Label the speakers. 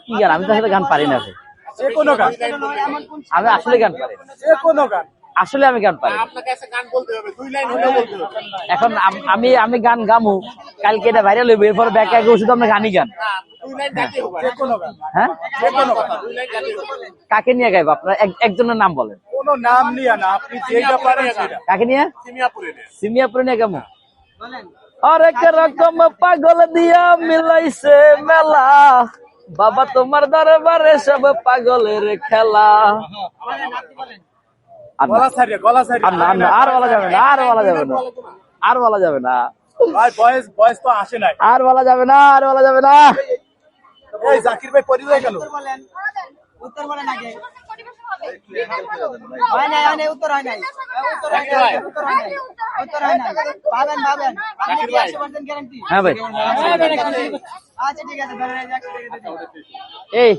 Speaker 1: কি গান? আমি তো আসলে গান পারি না ভাই।
Speaker 2: যে কোনো গান,
Speaker 1: আমি আসলে গান পারি না।
Speaker 2: যে কোনো গান।
Speaker 1: আসলে আমি গান পারি না।
Speaker 3: আপনাকে একটা গান বলতে হবে, 2 লাইন হলেও বলতে হবে।
Speaker 1: এখন আমি গান গামু, কালকে এটা ভাইরাল হইবে, এরপর ব্যাক আগে শুধু আমরা গানই গান।
Speaker 3: না, 2 লাইন গাইতে হবে।
Speaker 2: যে কোনো গান,
Speaker 1: হ্যাঁ,
Speaker 2: যে কোনো গান।
Speaker 3: 2 লাইন গাইতে হবে।
Speaker 1: কাকে নিয়ে গাইবো? আপনার একজনের নাম বলেন।
Speaker 2: কোনো নাম নিয়ে না, আপনি যেটা পারেন সেটা।
Speaker 1: কাকে নিয়ে?
Speaker 3: সিমিয়াপুরে নিয়ে।
Speaker 1: সিমিয়াপুরে নিয়ে গামু। অনেক রকম পাগল দিয়া মিলাইছে মেলা, বাবা তোমার দরবারে সব পাগলের খেলা। আর না,
Speaker 2: গলা ছাড়িয়ে, গলা ছাড়িয়ে।
Speaker 1: আর না, আর না, আর বলা যাবে না, আর বলা যাবে না, আর বলা যাবে না,
Speaker 2: ভাই বয়স তো আসে নাই।
Speaker 1: আর বলা যাবে না, আর বলা যাবে না।
Speaker 2: এই জাকির ভাই পরিচয় কেন?
Speaker 4: উত্তর বলেন আগে। হয় নাই, হয় নাই, উত্তর হয় নাই। উত্তর হয় নাই, উত্তর হয় নাই, উত্তর হয় নাই। পাবেন, পাবেন। আপনি কি 100% গ্যারান্টি?
Speaker 1: হ্যাঁ ভাই,
Speaker 4: আচ্ছা ঠিক আছে, ধরেন এই যে 100 টাকা দিয়ে দিন।
Speaker 1: এই